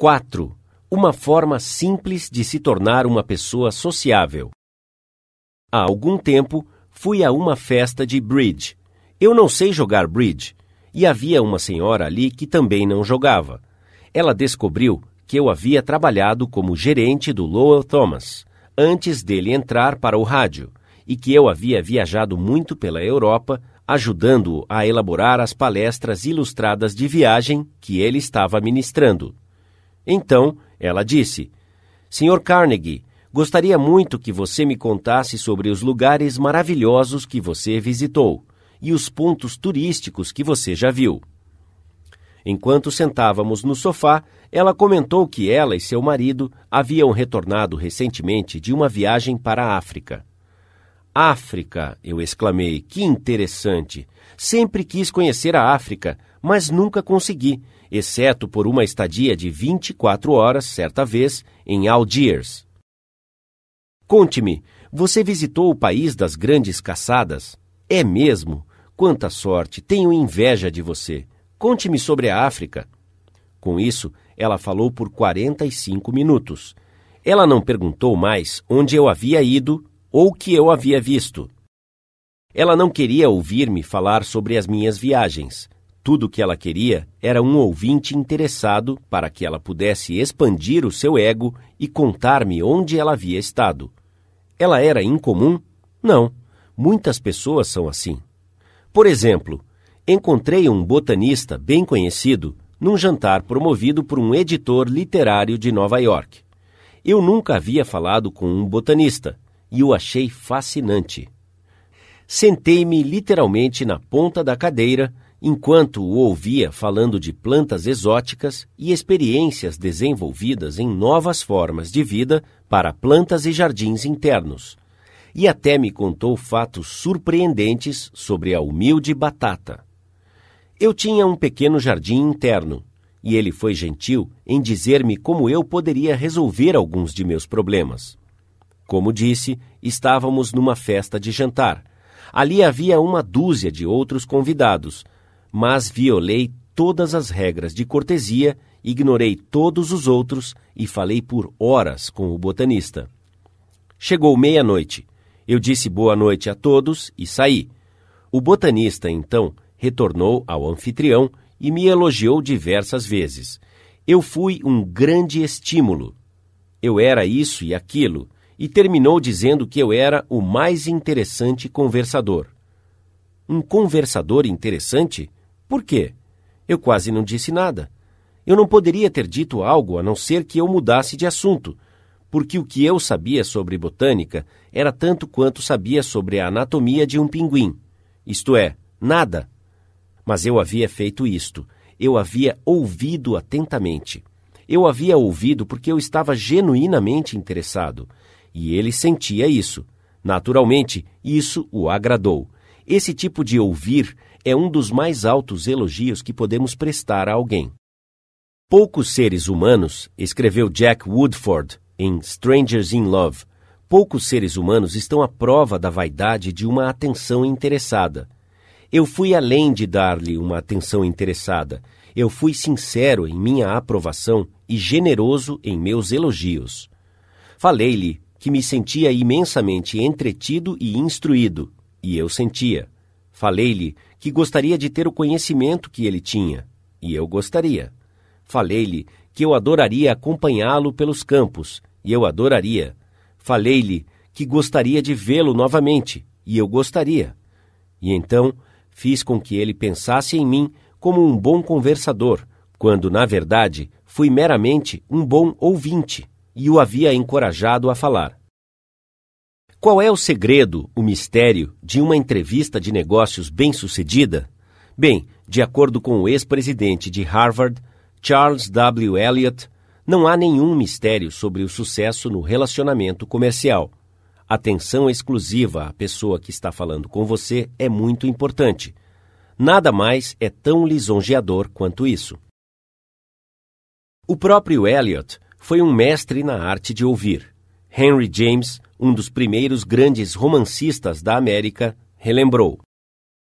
4. Uma forma simples de se tornar uma pessoa sociável. Há algum tempo, fui a uma festa de bridge. Eu não sei jogar bridge, e havia uma senhora ali que também não jogava. Ela descobriu que eu havia trabalhado como gerente do Lowell Thomas, antes dele entrar para o rádio, e que eu havia viajado muito pela Europa, ajudando-o a elaborar as palestras ilustradas de viagem que ele estava ministrando. Então, ela disse: Sr. Carnegie, gostaria muito que você me contasse sobre os lugares maravilhosos que você visitou e os pontos turísticos que você já viu. Enquanto sentávamos no sofá, ela comentou que ela e seu marido haviam retornado recentemente de uma viagem para a África. África, eu exclamei, que interessante! Sempre quis conhecer a África, mas nunca consegui, exceto por uma estadia de 24 horas, certa vez, em Algiers. Conte-me, você visitou o país das grandes caçadas? É mesmo? Quanta sorte! Tenho inveja de você. Conte-me sobre a África. Com isso, ela falou por 45 minutos. Ela não perguntou mais onde eu havia ido ou o que eu havia visto. Ela não queria ouvir-me falar sobre as minhas viagens. Tudo o que ela queria era um ouvinte interessado para que ela pudesse expandir o seu ego e contar-me onde ela havia estado. Ela era incomum? Não. Muitas pessoas são assim. Por exemplo, encontrei um botanista bem conhecido num jantar promovido por um editor literário de Nova York. Eu nunca havia falado com um botanista e o achei fascinante. Sentei-me literalmente na ponta da cadeira enquanto o ouvia falando de plantas exóticas e experiências desenvolvidas em novas formas de vida para plantas e jardins internos. E até me contou fatos surpreendentes sobre a humilde batata. Eu tinha um pequeno jardim interno, e ele foi gentil em dizer-me como eu poderia resolver alguns de meus problemas. Como disse, estávamos numa festa de jantar. Ali havia uma dúzia de outros convidados, mas violei todas as regras de cortesia, ignorei todos os outros e falei por horas com o botanista. Chegou meia-noite. Eu disse boa noite a todos e saí. O botanista, então, retornou ao anfitrião e me elogiou diversas vezes. Eu fui um grande estímulo. Eu era isso e aquilo, e terminou dizendo que eu era o mais interessante conversador. Um conversador interessante? Por quê? Eu quase não disse nada. Eu não poderia ter dito algo a não ser que eu mudasse de assunto, porque o que eu sabia sobre botânica era tanto quanto sabia sobre a anatomia de um pinguim. Isto é, nada. Mas eu havia feito isto. Eu havia ouvido atentamente. Eu havia ouvido porque eu estava genuinamente interessado. E ele sentia isso. Naturalmente, isso o agradou. Esse tipo de ouvir é um dos mais altos elogios que podemos prestar a alguém. Poucos seres humanos, escreveu Jack Woodford em Strangers in Love, poucos seres humanos estão à prova da vaidade de uma atenção interessada. Eu fui além de dar-lhe uma atenção interessada. Eu fui sincero em minha aprovação e generoso em meus elogios. Falei-lhe que me sentia imensamente entretido e instruído, e eu sentia. Falei-lhe que gostaria de ter o conhecimento que ele tinha, e eu gostaria. Falei-lhe que eu adoraria acompanhá-lo pelos campos, e eu adoraria. Falei-lhe que gostaria de vê-lo novamente, e eu gostaria. E então fiz com que ele pensasse em mim como um bom conversador, quando, na verdade, fui meramente um bom ouvinte, e o havia encorajado a falar. Qual é o segredo, o mistério, de uma entrevista de negócios bem-sucedida? Bem, de acordo com o ex-presidente de Harvard, Charles W. Eliot, não há nenhum mistério sobre o sucesso no relacionamento comercial. Atenção exclusiva à pessoa que está falando com você é muito importante. Nada mais é tão lisonjeador quanto isso. O próprio Eliot foi um mestre na arte de ouvir. Henry James, um dos primeiros grandes romancistas da América, relembrou: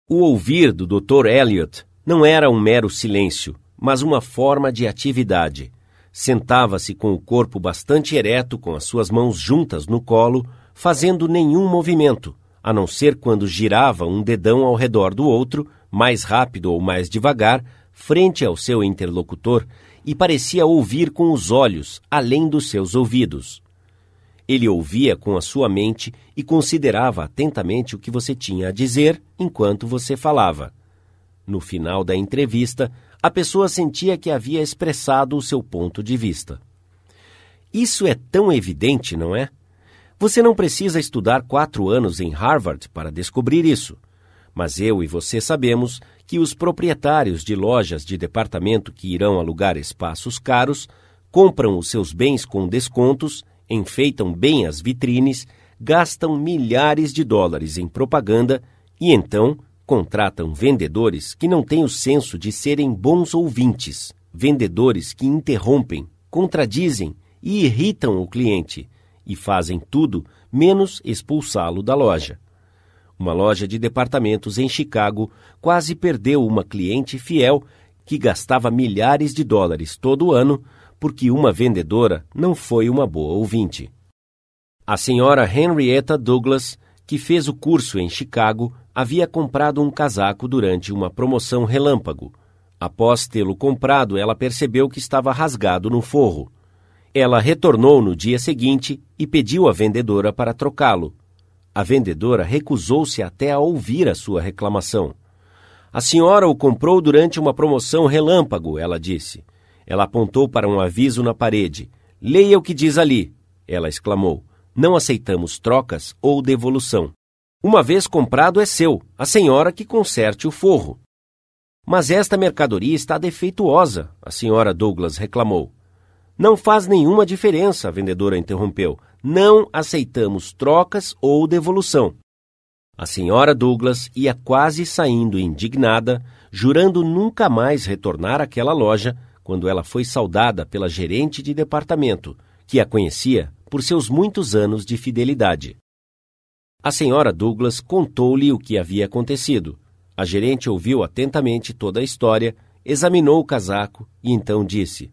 o ouvir do Dr. Eliot não era um mero silêncio, mas uma forma de atividade. Sentava-se com o corpo bastante ereto, com as suas mãos juntas no colo, fazendo nenhum movimento, a não ser quando girava um dedão ao redor do outro, mais rápido ou mais devagar, frente ao seu interlocutor, e parecia ouvir com os olhos, além dos seus ouvidos. Ele ouvia com a sua mente e considerava atentamente o que você tinha a dizer enquanto você falava. No final da entrevista, a pessoa sentia que havia expressado o seu ponto de vista. Isso é tão evidente, não é? Você não precisa estudar 4 anos em Harvard para descobrir isso. Mas eu e você sabemos que os proprietários de lojas de departamento que irão alugar espaços caros compram os seus bens com descontos, enfeitam bem as vitrines, gastam milhares de dólares em propaganda e então contratam vendedores que não têm o senso de serem bons ouvintes, vendedores que interrompem, contradizem e irritam o cliente e fazem tudo menos expulsá-lo da loja. Uma loja de departamentos em Chicago quase perdeu uma cliente fiel que gastava milhares de dólares todo ano porque uma vendedora não foi uma boa ouvinte. A senhora Henrietta Douglas, que fez o curso em Chicago, havia comprado um casaco durante uma promoção relâmpago. Após tê-lo comprado, ela percebeu que estava rasgado no forro. Ela retornou no dia seguinte e pediu à vendedora para trocá-lo. A vendedora recusou-se até a ouvir a sua reclamação. A senhora o comprou durante uma promoção relâmpago, ela disse. Ela apontou para um aviso na parede. Leia o que diz ali, ela exclamou. Não aceitamos trocas ou devolução. Uma vez comprado é seu, a senhora que conserte o forro. Mas esta mercadoria está defeituosa, a senhora Douglas reclamou. Não faz nenhuma diferença, a vendedora interrompeu. Não aceitamos trocas ou devolução. A senhora Douglas ia quase saindo indignada, jurando nunca mais retornar àquela loja, quando ela foi saudada pela gerente de departamento, que a conhecia por seus muitos anos de fidelidade. A senhora Douglas contou-lhe o que havia acontecido. A gerente ouviu atentamente toda a história, examinou o casaco e então disse: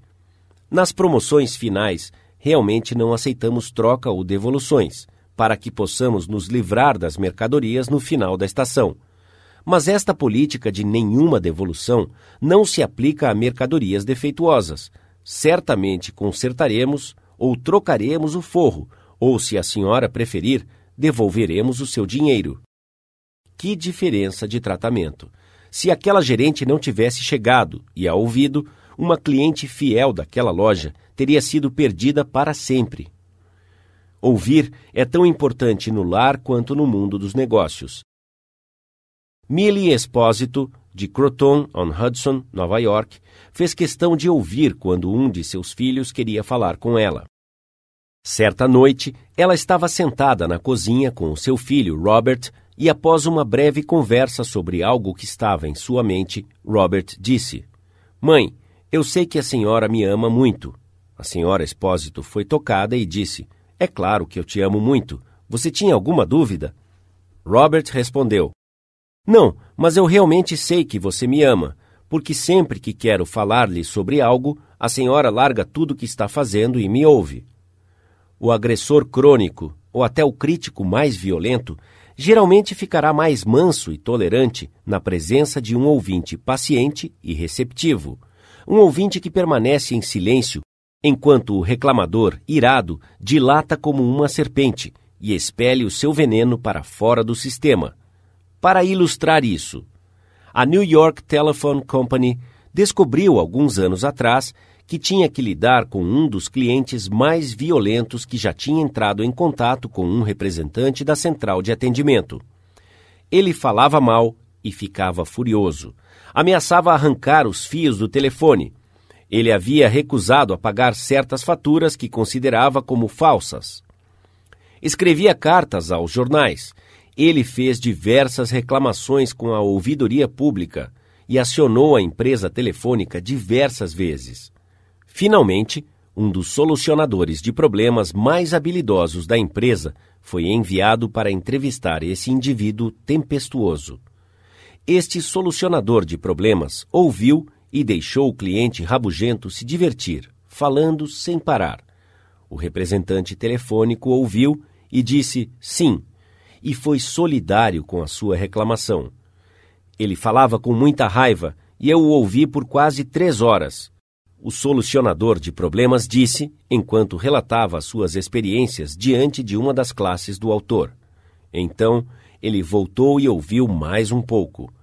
nas promoções finais, realmente não aceitamos troca ou devoluções, para que possamos nos livrar das mercadorias no final da estação. Mas esta política de nenhuma devolução não se aplica a mercadorias defeituosas. Certamente consertaremos ou trocaremos o forro, ou, se a senhora preferir, devolveremos o seu dinheiro. Que diferença de tratamento! Se aquela gerente não tivesse chegado e a ouvido, uma cliente fiel daquela loja teria sido perdida para sempre. Ouvir é tão importante no lar quanto no mundo dos negócios. Millie Espósito, de Croton-on-Hudson, Nova York, fez questão de ouvir quando um de seus filhos queria falar com ela. Certa noite, ela estava sentada na cozinha com o seu filho, Robert, e após uma breve conversa sobre algo que estava em sua mente, Robert disse: Mãe, eu sei que a senhora me ama muito. A senhora Espósito foi tocada e disse: É claro que eu te amo muito. Você tinha alguma dúvida? Robert respondeu: Não, mas eu realmente sei que você me ama, porque sempre que quero falar-lhe sobre algo, a senhora larga tudo o que está fazendo e me ouve. O agressor crônico, ou até o crítico mais violento, geralmente ficará mais manso e tolerante na presença de um ouvinte paciente e receptivo. Um ouvinte que permanece em silêncio, enquanto o reclamador, irado, dilata como uma serpente e expele o seu veneno para fora do sistema. Para ilustrar isso, a New York Telephone Company descobriu alguns anos atrás que tinha que lidar com um dos clientes mais violentos que já tinha entrado em contato com um representante da central de atendimento. Ele falava mal e ficava furioso. Ameaçava arrancar os fios do telefone. Ele havia recusado a pagar certas faturas que considerava como falsas. Escrevia cartas aos jornais. Ele fez diversas reclamações com a ouvidoria pública e acionou a empresa telefônica diversas vezes. Finalmente, um dos solucionadores de problemas mais habilidosos da empresa foi enviado para entrevistar esse indivíduo tempestuoso. Este solucionador de problemas ouviu e deixou o cliente rabugento se divertir, falando sem parar. O representante telefônico ouviu e disse sim, e foi solidário com a sua reclamação. Ele falava com muita raiva e eu o ouvi por quase 3 horas. O solucionador de problemas disse, enquanto relatava as suas experiências diante de uma das classes do autor. Então, ele voltou e ouviu mais um pouco.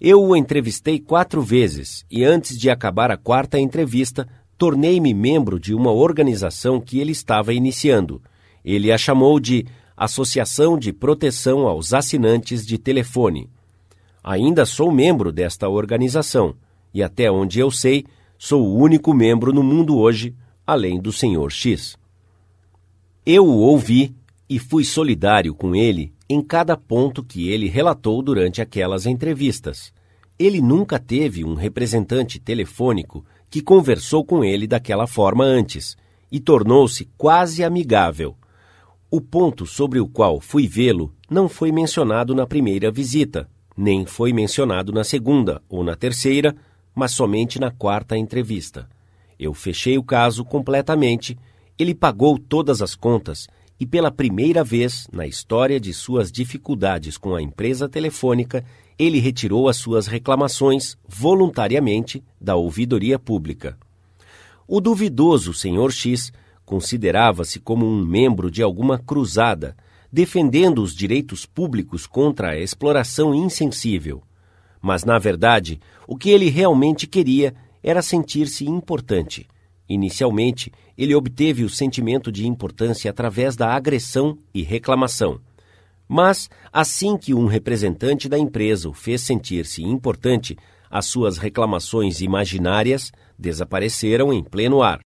Eu o entrevistei 4 vezes e antes de acabar a 4ª entrevista, tornei-me membro de uma organização que ele estava iniciando. Ele a chamou de Associação de Proteção aos Assinantes de Telefone. Ainda sou membro desta organização e, até onde eu sei, sou o único membro no mundo hoje, além do Sr. X. Eu o ouvi e fui solidário com ele em cada ponto que ele relatou durante aquelas entrevistas. Ele nunca teve um representante telefônico que conversou com ele daquela forma antes e tornou-se quase amigável. O ponto sobre o qual fui vê-lo não foi mencionado na primeira visita, nem foi mencionado na 2ª ou na 3ª, mas somente na 4ª entrevista. Eu fechei o caso completamente, ele pagou todas as contas e pela primeira vez na história de suas dificuldades com a empresa telefônica, ele retirou as suas reclamações voluntariamente da ouvidoria pública. O duvidoso Sr. X considerava-se como um membro de alguma cruzada, defendendo os direitos públicos contra a exploração insensível. Mas, na verdade, o que ele realmente queria era sentir-se importante. Inicialmente, ele obteve o sentimento de importância através da agressão e reclamação. Mas, assim que um representante da empresa o fez sentir-se importante, as suas reclamações imaginárias desapareceram em pleno ar.